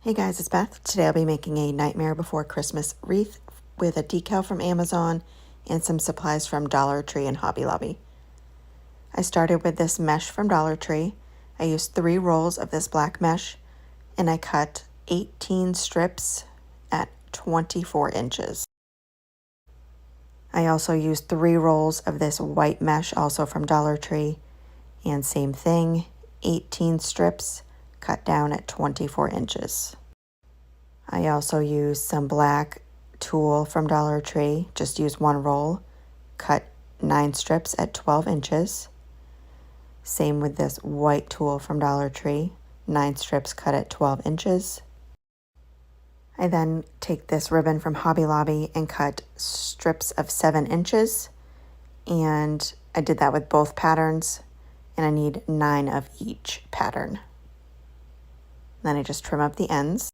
Hey guys, it's Beth. Today I'll be making a Nightmare Before Christmas wreath with a decal from Amazon and some supplies from Dollar Tree and Hobby Lobby. I started with this mesh from Dollar Tree. I used 3 rolls of this black mesh and I cut 18 strips at 24 inches. I also used 3 rolls of this white mesh, also from Dollar Tree, and same thing, 18 strips cut down at 24 inches. I also used some black tulle from Dollar Tree, just use 1 roll, cut 9 strips at 12 inches. Same with this white tulle from Dollar Tree, 9 strips cut at 12 inches. I then take this ribbon from Hobby Lobby and cut strips of 7 inches, and I did that with both patterns, and I need 9 of each pattern. Then I just trim up the ends.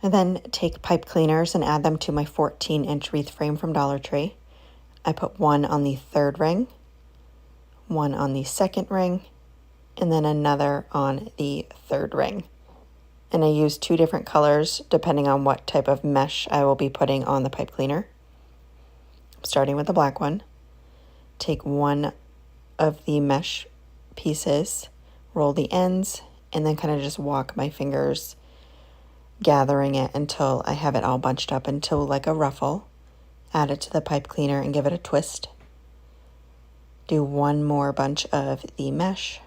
I then take pipe cleaners and add them to my 14-inch wreath frame from Dollar Tree. I put 1 on the 3rd ring, 1 on the 2nd ring, and then another on the 3rd ring. And I use 2 different colors depending on what type of mesh I will be putting on the pipe cleaner. I'm starting with the black one. Take 1 of the mesh pieces, roll the ends, and then kind of just walk my fingers gathering it until I have it all bunched up into like a ruffle. Add it to the pipe cleaner and give it a twist. Do 1 more bunch of the mesh.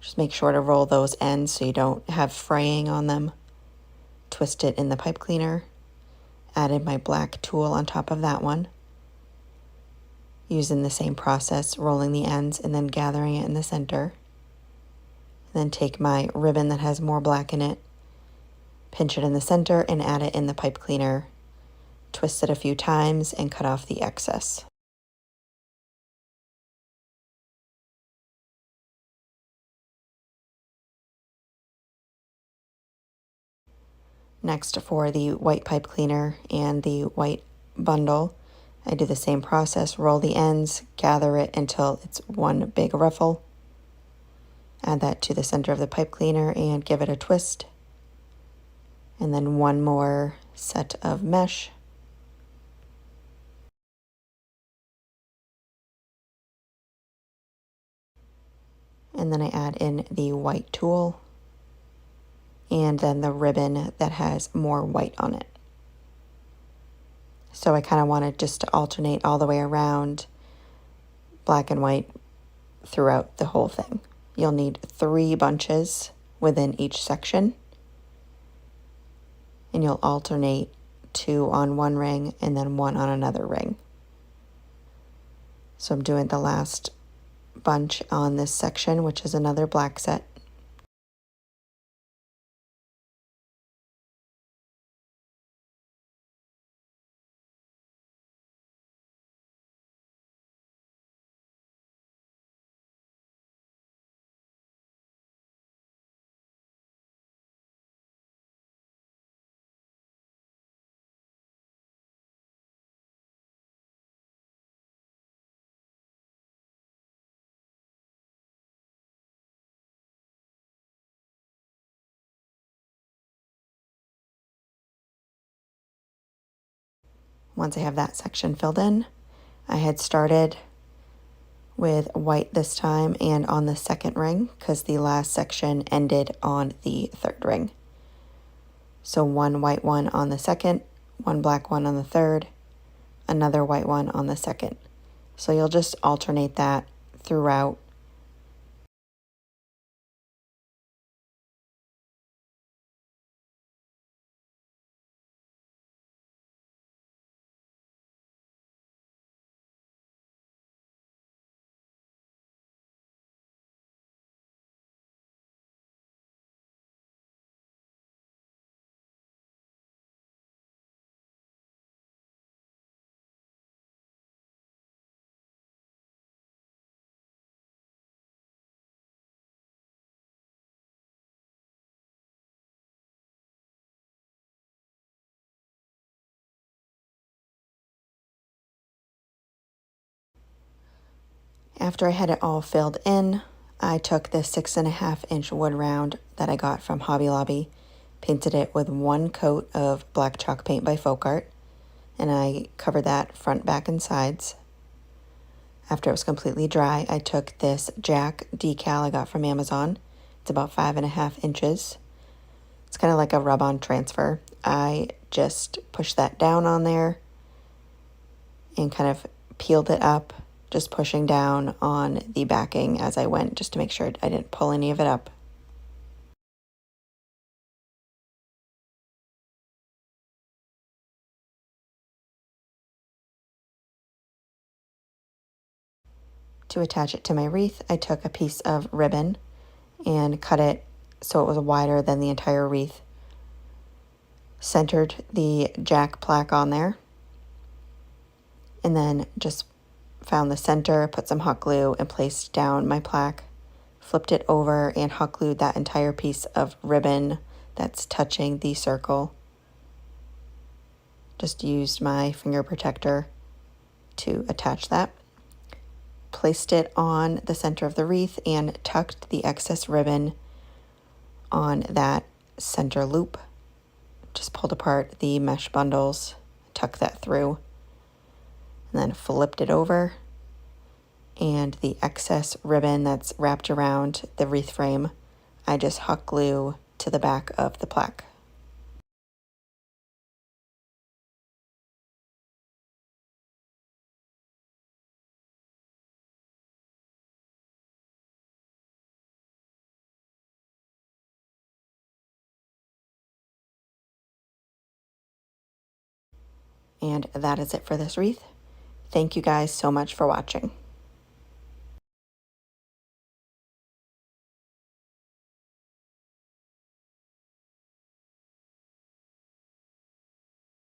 Just make sure to roll those ends so you don't have fraying on them. Twist it in the pipe cleaner. Added my black tulle on top of that one. Using the same process, rolling the ends and then gathering it in the center. Then take my ribbon that has more black in it, pinch it in the center and add it in the pipe cleaner. Twist it a few times and cut off the excess. Next, for the white pipe cleaner and the white bundle, I do the same process, roll the ends, gather it until it's one big ruffle. Add that to the center of the pipe cleaner and give it a twist. And then 1 more set of mesh. And then I add in the white tulle and then the ribbon that has more white on it. So I kind of wanted just to alternate all the way around, black and white throughout the whole thing. You'll need 3 bunches within each section, and you'll alternate 2 on one ring and then 1 on another ring. So I'm doing the last bunch on this section, which is another black set. Once I have that section filled in, I had started with white this time and on the 2nd ring because the last section ended on the 3rd ring. So 1 white one on the 2nd, 1 black one on the 3rd, another white one on the 2nd. So you'll just alternate that throughout. After I had it all filled in, I took this 6.5-inch wood round that I got from Hobby Lobby, painted it with one coat of black chalk paint by Folkart, and I covered that front, back, and sides. After it was completely dry, I took this Jack decal I got from Amazon. It's about 5.5 inches. It's kind of like a rub-on transfer. I just pushed that down on there and kind of peeled it up, just pushing down on the backing as I went, just to make sure I didn't pull any of it up. To attach it to my wreath, I took a piece of ribbon and cut it so it was wider than the entire wreath. Centered the Jack plaque on there, and then just found the center, put some hot glue, and placed down my plaque. Flipped it over and hot glued that entire piece of ribbon that's touching the circle. Just used my finger protector to attach that. Placed it on the center of the wreath and tucked the excess ribbon on that center loop. Just pulled apart the mesh bundles, tucked that through, and then flipped it over. And the excess ribbon that's wrapped around the wreath frame, I just hot glue to the back of the plaque. And that is it for this wreath. Thank you guys so much for watching.